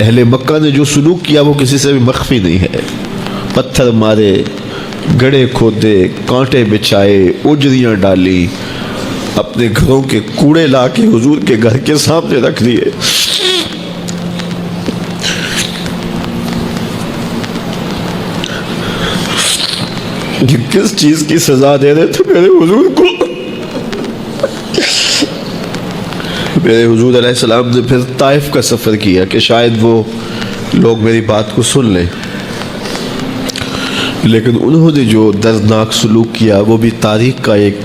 اہل مکہ نے جو سلوک کیا وہ کسی سے بھی مخفی نہیں ہے. پتھر مارے، گڑھے کھودے، کانٹے بچھائے، اجریاں ڈالی، اپنے گھروں کے کوڑے لا کے حضور کے گھر کے سامنے رکھ دیے. کس چیز کی سزا دے رہے تھے میرے حضور کو؟ میرے حضور علیہ السلام نے پھر طائف کا سفر کیا کہ شاید وہ لوگ میری بات کو سن لیں، لیکن انہوں نے جو دردناک سلوک کیا وہ بھی تاریخ کا ایک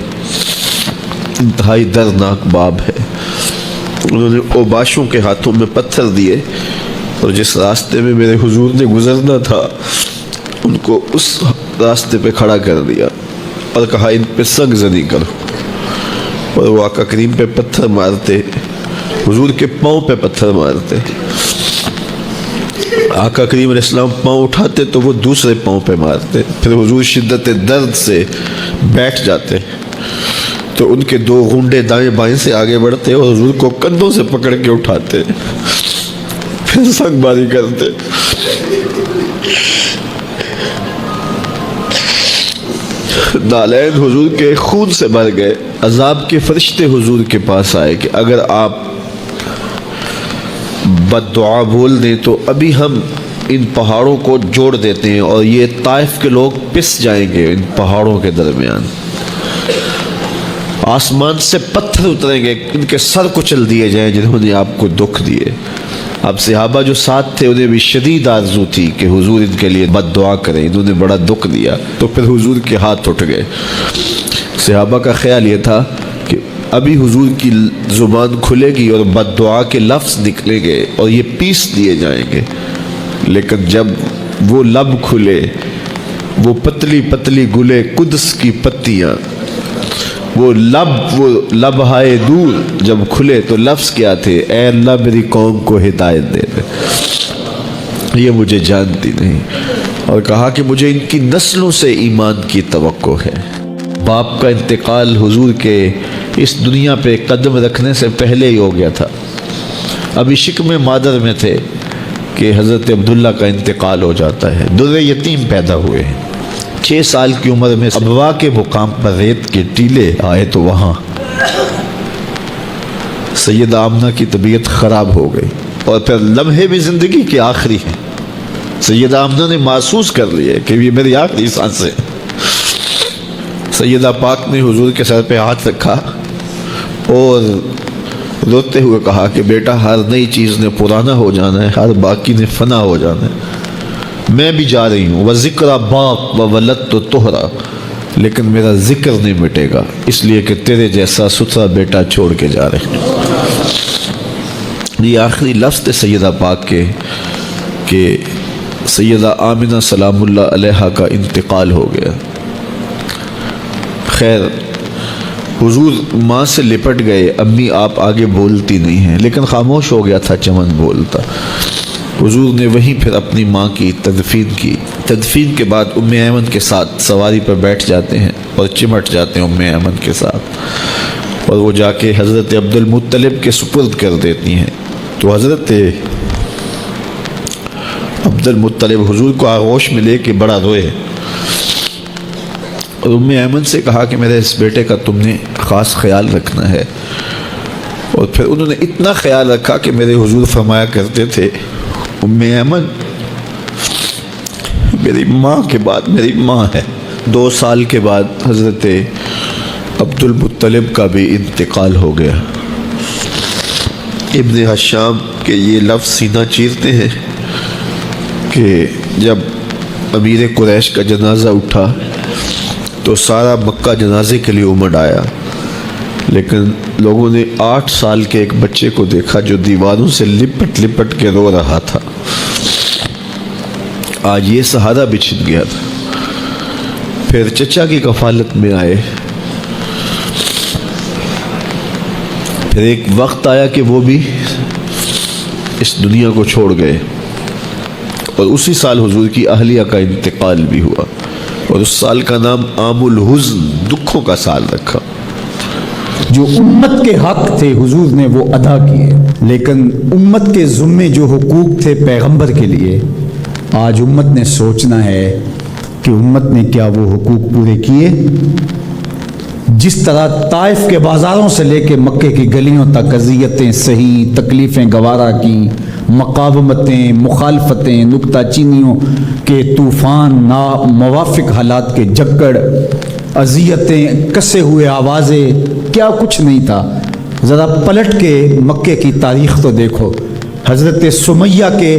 انتہائی دردناک باب ہے. انہوں نے اوباشوں کے ہاتھوں میں پتھر دیے اور جس راستے میں میرے حضور نے گزرنا تھا ان کو اس راستے پہ کھڑا کر دیا اور کہا ان پہ سنگ زنی کرو. اور وہ آقا کریم پہ پتھر مارتے، حضور کے پاؤں پہ پتھر مارتے. آقا کریم علیہ السلام پاؤں اٹھاتے تو وہ دوسرے پاؤں پہ مارتے. پھر حضور شدت درد سے بیٹھ جاتے تو ان کے دو غنڈے دائیں بائیں سے آگے بڑھتے اور حضور کو کندھوں سے پکڑ کے اٹھاتے، پھر سنگ باری کرتے. نالین حضور کے خون سے بھر گئے. عذاب کے فرشتے حضور کے پاس آئے کہ اگر آپ بد دعا بول دیں تو ابھی ہم ان پہاڑوں کو جوڑ دیتے ہیں اور یہ طائف کے لوگ پس جائیں گے ان پہاڑوں کے درمیان. آسمان سے پتھر اتریں گے، ان کے سر کچل دیے جائیں جنہوں نے آپ کو دکھ دیے. اب صحابہ جو ساتھ تھے انہیں بھی شدید آرزو تھی کہ حضور ان کے لیے بد دعا کریں، انہوں نے بڑا دکھ دیا. تو پھر حضور کے ہاتھ اٹھ گئے. صحابہ کا خیال یہ تھا کہ ابھی حضور کی زبان کھلے گی اور بد دعا کے لفظ نکلیں گے اور یہ پیس دیے جائیں گے. لیکن جب وہ لب کھلے، وہ پتلی پتلی گلے قدس کی پتیاں، وہ لب ہائے دور جب کھلے تو لفظ کیا تھے؟ اے اللہ میری قوم کو ہدایت دے دے، یہ مجھے جانتی نہیں. اور کہا کہ مجھے ان کی نسلوں سے ایمان کی توقع ہے. باپ کا انتقال حضور کے اس دنیا پہ قدم رکھنے سے پہلے ہی ہو گیا تھا. ابھی شکم مادر میں تھے کہ حضرت عبداللہ کا انتقال ہو جاتا ہے. در یتیم پیدا ہوئے ہیں. 6 سال کی عمر میں ابوا کے مقام پر ریت کے ٹیلے آئے تو وہاں سیدہ آمنہ کی طبیعت خراب ہو گئی اور پھر لمحے بھی زندگی کے آخری ہیں. سیدہ آمنہ نے محسوس کر لیا کہ یہ میری آخری سانسیں. سیدہ پاک نے حضور کے سر پہ ہاتھ رکھا اور روتے ہوئے کہا کہ بیٹا ہر نئی چیز نے پرانا ہو جانا ہے، ہر باقی نے فنا ہو جانا ہے. میں بھی جا رہی ہوں. وَذِكْرَ بَاق وَوَلَدْتُ طُهْرًا، لیکن میرا ذکر نہیں مٹے گا اس لیے کہ تیرے جیسا ستھرا بیٹا چھوڑ کے جا رہے ہیں. یہ آخری لفظ تھے سیدہ پاک کے کہ سیدہ آمنہ سلام اللہ علیہا کا انتقال ہو گیا. خیر حضور ماں سے لپٹ گئے. امی آپ آگے بولتی نہیں ہیں، لیکن خاموش ہو گیا تھا چمن بولتا. حضور نے وہیں پھر اپنی ماں کی تدفین کی. تدفین کے بعد ام ایمن کے ساتھ سواری پر بیٹھ جاتے ہیں اور چمٹ جاتے ہیں ام ایمن کے ساتھ، اور وہ جا کے حضرت عبد المطلب کے سپرد کر دیتی ہیں. تو حضرت عبد المطلب حضور کو آغوش میں لے کے بڑا روئے اور ام ایمن سے کہا کہ میرے اس بیٹے کا تم نے خاص خیال رکھنا ہے. اور پھر انہوں نے اتنا خیال رکھا کہ میرے حضور فرمایا کرتے تھے ام ایمن میری ماں کے بعد میری ماں ہے. 2 سال کے بعد حضرت عبد المطلب کا بھی انتقال ہو گیا. ابن حشام کے یہ لفظ سینہ چیرتے ہیں کہ جب امیر قریش کا جنازہ اٹھا تو سارا مکہ جنازے کے لیے امڑ آیا، لیکن لوگوں نے 8 سال کے ایک بچے کو دیکھا جو دیواروں سے لپٹ لپٹ کے رو رہا تھا. آج یہ سہارا بچھن گیا تھا. پھر چچا کی کفالت میں آئے. پھر ایک وقت آیا کہ وہ بھی اس دنیا کو چھوڑ گئے، اور اسی سال حضور کی اہلیہ کا انتقال بھی ہوا، اور اس سال کا نام عام الحزن، دکھوں کا سال رکھا. جو امت کے حق تھے حضور نے وہ ادا کیے، لیکن امت کے ذمے جو حقوق تھے پیغمبر کے لیے، آج امت نے سوچنا ہے کہ امت نے کیا وہ حقوق پورے کیے؟ جس طرح طائف کے بازاروں سے لے کے مکے کی گلیوں تک اذیتیں سہی، تکلیفیں گوارا کی، مقاومتیں، مخالفتیں، نکتہ چینیوں کے طوفان، ناموافق حالات کے جکڑ، اذیتیں، کسے ہوئے آوازیں، کیا کچھ نہیں تھا۔ ذرا پلٹ کے مکے کی تاریخ تو دیکھو، حضرت سمیہ کے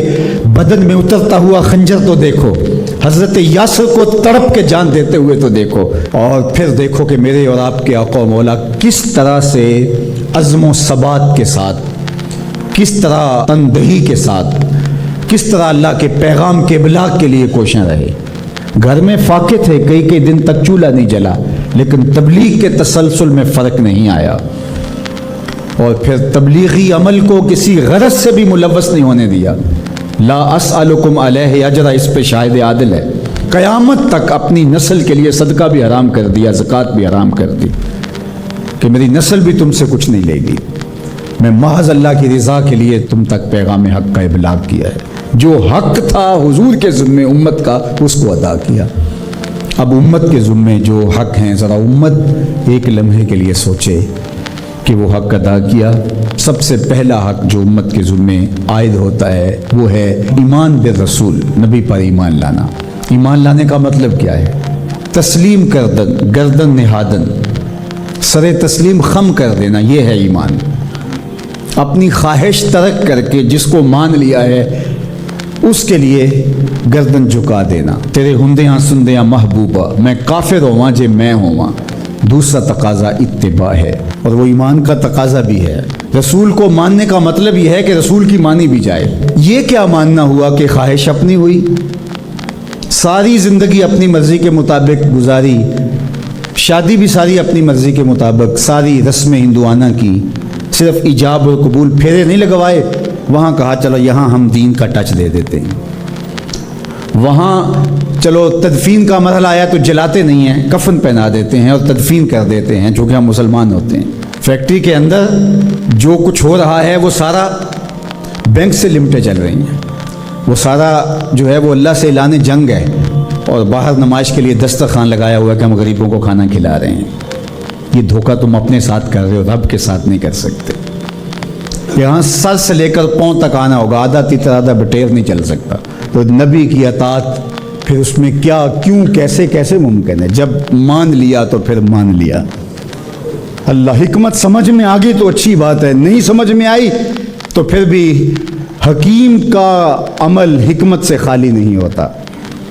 بدن میں اترتا ہوا خنجر تو دیکھو، حضرت یاسر کو تڑپ کے جان دیتے ہوئے تو دیکھو، اور پھر دیکھو کہ میرے اور آپ کے آقا و مولا کس طرح سے عزم و ثبات کے ساتھ، کس طرح تندہی کے ساتھ، کس طرح اللہ کے پیغام کے ابلاغ کے لیے کوشاں رہے۔ گھر میں فاقے تھے، کئی دن تک چولہا نہیں جلا، لیکن تبلیغ کے تسلسل میں فرق نہیں آیا، اور پھر تبلیغی عمل کو کسی غرض سے بھی ملوث نہیں ہونے دیا۔ لا اسألکم علیہ اجرا، اس پہ شاہد عادل ہے۔ قیامت تک اپنی نسل کے لیے صدقہ بھی حرام کر دیا، زکوٰۃ بھی حرام کر دی، کہ میری نسل بھی تم سے کچھ نہیں لے گی، میں محض اللہ کی رضا کے لیے تم تک پیغام حق کا ابلاغ کیا ہے۔ جو حق تھا حضور کے ذمے امت کا، اس کو ادا کیا۔ اب امت کے ذمے جو حق ہیں، ذرا امت ایک لمحے کے لیے سوچے کہ وہ حق ادا کیا۔ سب سے پہلا حق جو امت کے ذمے عائد ہوتا ہے وہ ہے ایمان بالرسول، نبی پر ایمان لانا۔ ایمان لانے کا مطلب کیا ہے؟ تسلیم کردن، گردن نہادن، سر تسلیم خم کر دینا، یہ ہے ایمان۔ اپنی خواہش ترک کر کے جس کو مان لیا ہے اس کے لیے گردن جھکا دینا۔ تیرے ہندیاں سندیاں محبوبہ، میں کافر ہواں جے میں ہواں۔ دوسرا تقاضا اتباع ہے، اور وہ ایمان کا تقاضا بھی ہے۔ رسول کو ماننے کا مطلب یہ ہے کہ رسول کی مانی بھی جائے۔ یہ کیا ماننا ہوا کہ خواہش اپنی ہوئی، ساری زندگی اپنی مرضی کے مطابق گزاری، شادی بھی ساری اپنی مرضی کے مطابق، ساری رسمیں ہندوانہ کی، صرف ایجاب اور قبول، پھیرے نہیں لگوائے۔ وہاں کہا چلو یہاں ہم دین کا ٹچ دے دیتے ہیں، وہاں چلو تدفین کا مرحلہ آیا تو جلاتے نہیں ہیں، کفن پہنا دیتے ہیں اور تدفین کر دیتے ہیں، جو کہ ہم مسلمان ہوتے ہیں۔ فیکٹری کے اندر جو کچھ ہو رہا ہے وہ سارا بینک سے لمٹیں چل رہی ہیں، وہ سارا جو ہے وہ اللہ سے اعلان جنگ ہے، اور باہر نمائش کے لیے دسترخوان لگایا ہوا ہے کہ ہم غریبوں کو کھانا کھلا رہے ہیں۔ یہ دھوکہ تم اپنے ساتھ کر رہے ہو، رب کے ساتھ نہیں کر سکتے۔ یہاں سر سے لے کر پاؤں تک آنا ہوگا، آدھا تیتر آدھا بٹیر نہیں چل سکتا۔ تو نبی کی اطاعت پھر اس میں کیا، کیوں، کیسے ممکن ہے؟ جب مان لیا تو پھر مان لیا۔ اللہ حکمت سمجھ میں آ گئی تو اچھی بات ہے، نہیں سمجھ میں آئی تو پھر بھی حکیم کا عمل حکمت سے خالی نہیں ہوتا۔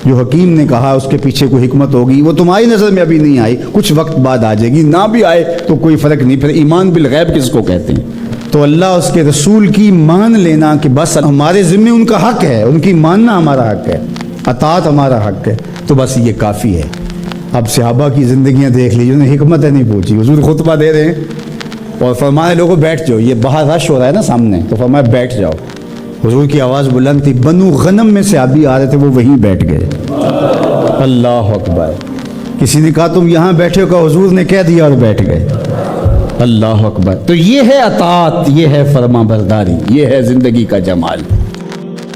جو حکیم نے کہا اس کے پیچھے کوئی حکمت ہوگی، وہ تمہاری نظر میں ابھی نہیں آئی، کچھ وقت بعد آ جائے گی، نہ بھی آئے تو کوئی فرق نہیں۔ پھر ایمان بالغیب کس کو کہتے ہیں؟ تو اللہ اس کے رسول کی مان لینا کہ بس ہمارے ذمے ان کا حق ہے، ان کی ماننا ہمارا حق ہے، اطاعت ہمارا حق ہے، تو بس یہ کافی ہے۔ اب صحابہ کی زندگیاں دیکھ لیجیے، انہیں حکمت نہیں پوچھی۔ حضور خطبہ دے رہے ہیں اور فرمایا لوگوں بیٹھ جاؤ، یہ باہر رش ہو رہا ہے نا سامنے، تو فرمایا بیٹھ جاؤ۔ حضور کی آواز بلند تھی، بنو غنم میں سے ابھی آ رہے تھے، وہ وہیں بیٹھ گئے۔ اللہ اکبر۔ کسی نے کہا تم یہاں بیٹھے ہو، کہ حضور نے کہہ دیا اور بیٹھ گئے۔ اللہ اکبر۔ تو یہ ہے اطاعت، یہ ہے فرما برداری، یہ ہے زندگی کا جمال۔